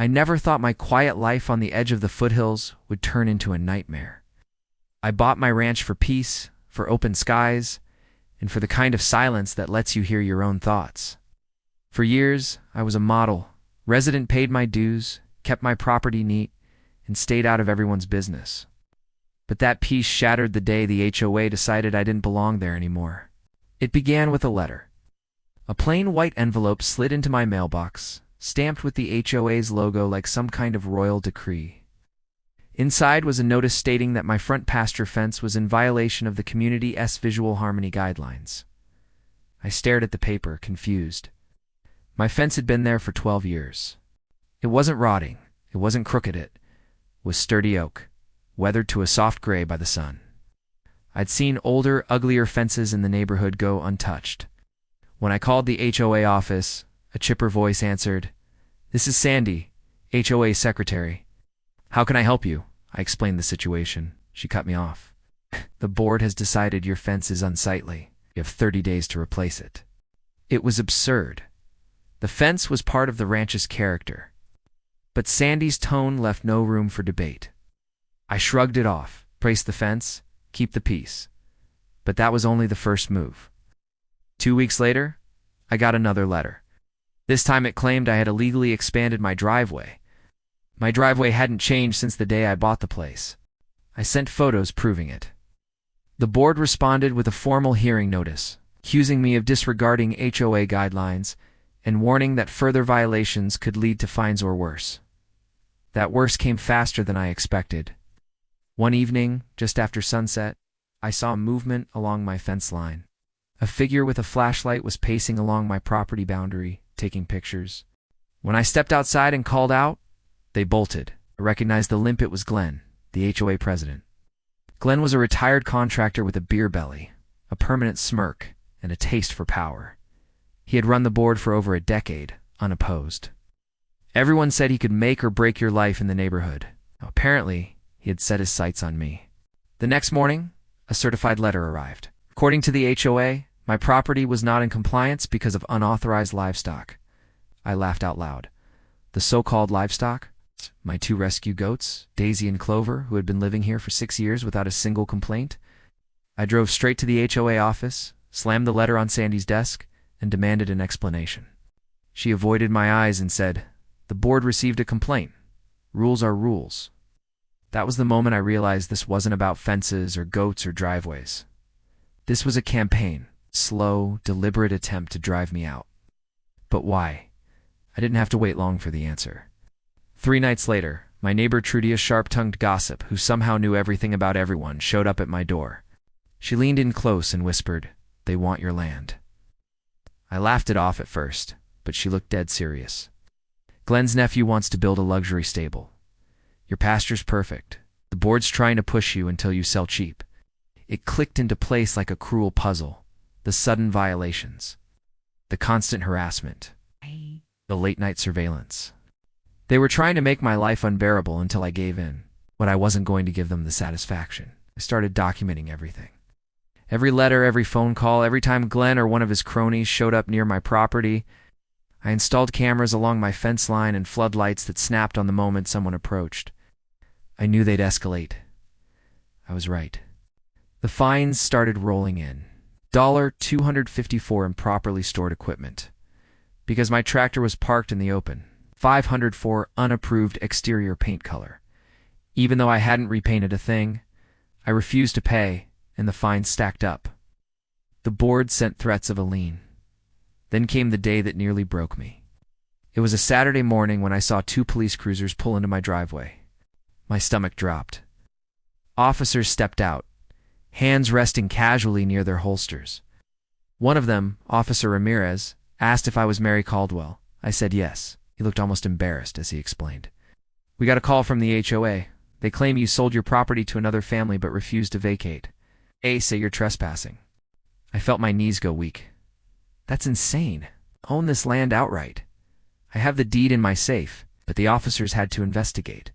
I never thought my quiet life on the edge of the foothills would turn into a nightmare. I bought my ranch for peace, for open skies, and for the kind of silence that lets you hear your own thoughts. For years, I was a model. Resident paid my dues, kept my property neat, and stayed out of everyone's business. But that peace shattered the day the HOA decided I didn't belong there anymore. It began with a letter. A plain white envelope slid into my mailbox, stamped with the HOA's logo like some kind of royal decree. Inside was a notice stating that my front pasture fence was in violation of the community's visual harmony guidelines. I stared at the paper, confused. My fence had been there for 12 years. It wasn't rotting, it wasn't crooked, it was sturdy oak, weathered to a soft gray by the sun. I'd seen older, uglier fences in the neighborhood go untouched. When I called the HOA office, a chipper voice answered, "This is Sandy, HOA secretary. How can I help you?" I explained the situation. She cut me off. "The board has decided your fence is unsightly. You have 30 days to replace it." It was absurd. The fence was part of the ranch's character. But Sandy's tone left no room for debate. I shrugged it off. Replace the fence, keep the peace. But that was only the first move. 2 weeks later, I got another letter. This time it claimed I had illegally expanded my driveway. My driveway hadn't changed since the day I bought the place. I sent photos proving it. The board responded with a formal hearing notice, accusing me of disregarding HOA guidelines and warning that further violations could lead to fines or worse. That worse came faster than I expected. One evening, just after sunset, I saw movement along my fence line. A figure with a flashlight was pacing along my property boundary, taking pictures. When I stepped outside and called out, they bolted. I recognized the limp. It was Glenn, the HOA president. Glenn was a retired contractor with a beer belly, a permanent smirk, and a taste for power. He had run the board for over a decade, unopposed. Everyone said he could make or break your life in the neighborhood. Apparently, he had set his sights on me. The next morning, a certified letter arrived. According to the HOA, my property was not in compliance because of unauthorized livestock. I laughed out loud. The so-called livestock? My 2 rescue goats, Daisy and Clover, who had been living here for 6 years without a single complaint. I drove straight to the HOA office, slammed the letter on Sandy's desk, and demanded an explanation. She avoided my eyes and said, "The board received a complaint. Rules are rules." That was the moment I realized this wasn't about fences or goats or driveways. This was a campaign, slow, deliberate attempt to drive me out. But why? I didn't have to wait long for the answer. 3 nights later, my neighbor Trudy, a sharp-tongued gossip who somehow knew everything about everyone, showed up at my door. She leaned in close and whispered, "They want your land." I laughed it off at first, but she looked dead serious. "Glenn's nephew wants to build a luxury stable. Your pasture's perfect. The board's trying to push you until you sell cheap." It clicked into place like a cruel puzzle. The sudden violations, the constant harassment, the late-night surveillance. They were trying to make my life unbearable until I gave in, but I wasn't going to give them the satisfaction. I started documenting everything. Every letter, every phone call, every time Glenn or one of his cronies showed up near my property. I installed cameras along my fence line and floodlights that snapped on the moment someone approached. I knew they'd escalate. I was right. The fines started rolling in. $254 for improperly stored equipment. Because my tractor was parked in the open. $500 for unapproved exterior paint color. Even though I hadn't repainted a thing, I refused to pay, and the fines stacked up. The board sent threats of a lien. Then came the day that nearly broke me. It was a Saturday morning when I saw 2 police cruisers pull into my driveway. My stomach dropped. Officers stepped out, hands resting casually near their holsters. One of them, Officer Ramirez, asked if I was Mary Caldwell. I said yes. He looked almost embarrassed as he explained. "We got a call from the HOA. They claim you sold your property to another family but refused to vacate. They say you're trespassing." I felt my knees go weak. That's insane. Own this land outright. I have the deed in my safe, but the officers had to investigate.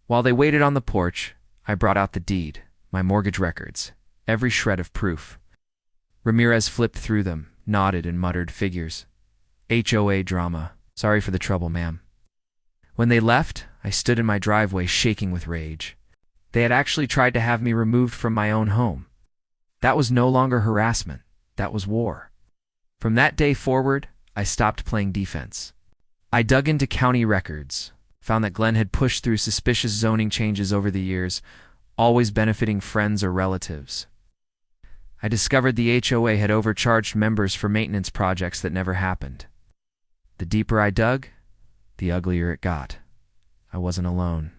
While they waited on the porch, I brought out the deed, my mortgage records, every shred of proof. Ramirez flipped through them, nodded and muttered figures. "HOA drama. Sorry for the trouble, ma'am." When they left, I stood in my driveway shaking with rage. They had actually tried to have me removed from my own home. That was no longer harassment. That was war. From that day forward, I stopped playing defense. I dug into county records, found that Glenn had pushed through suspicious zoning changes over the years, always benefiting friends or relatives. I discovered the HOA had overcharged members for maintenance projects that never happened. The deeper I dug, the uglier it got. I wasn't alone.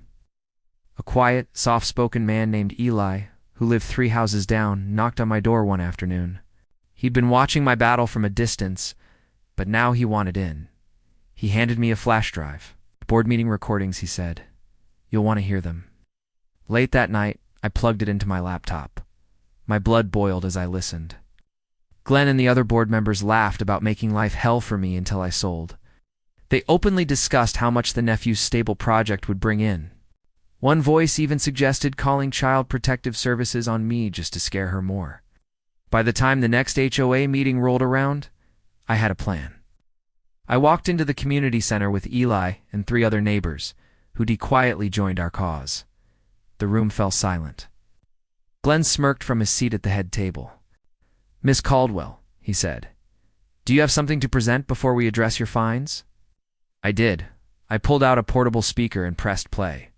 A quiet, soft-spoken man named Eli, who lived 3 houses down, knocked on my door one afternoon. He'd been watching my battle from a distance, but now he wanted in. He handed me a flash drive. "Board meeting recordings," he said. "You'll want to hear them." Late that night, I plugged it into my laptop. My blood boiled as I listened. Glenn and the other board members laughed about making life hell for me until I sold. They openly discussed how much the nephew's stable project would bring in. One voice even suggested calling Child Protective Services on me just to scare her more. By the time the next HOA meeting rolled around, I had a plan. I walked into the community center with Eli and 3 other neighbors, who quietly joined our cause. The room fell silent. Glenn smirked from his seat at the head table. "Miss Caldwell," he said, "do you have something to present before we address your fines?" I did. I pulled out a portable speaker and pressed play.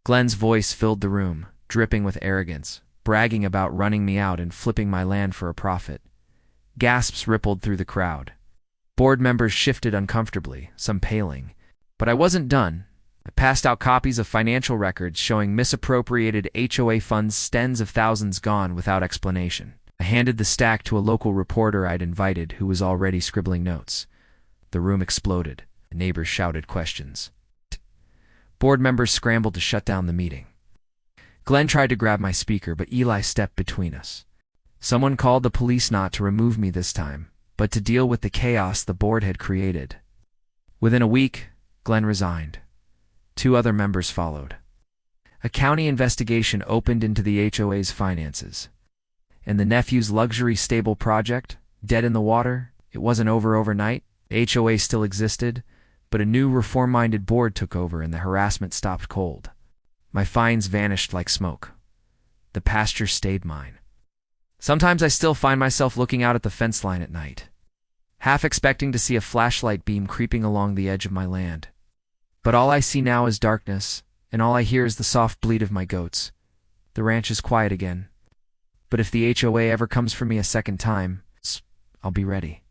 Glenn's voice filled the room, dripping with arrogance, bragging about running me out and flipping my land for a profit. Gasps rippled through the crowd. Board members shifted uncomfortably, some paling. But I wasn't done. I passed out copies of financial records showing misappropriated HOA funds, tens of thousands gone without explanation. I handed the stack to a local reporter I'd invited who was already scribbling notes. The room exploded. Neighbors shouted questions. Board members scrambled to shut down the meeting. Glenn tried to grab my speaker, but Eli stepped between us. Someone called the police, not to remove me this time, but to deal with the chaos the board had created. Within a week, Glenn resigned. 2 other members followed. A county investigation opened into the HOA's finances. And the nephew's luxury stable project, dead in the water, it wasn't over overnight. The HOA still existed, but a new reform-minded board took over and the harassment stopped cold. My fines vanished like smoke. The pasture stayed mine. Sometimes I still find myself looking out at the fence line at night, half expecting to see a flashlight beam creeping along the edge of my land. But all I see now is darkness, and all I hear is the soft bleat of my goats. The ranch is quiet again. But if the HOA ever comes for me a second time, I'll be ready.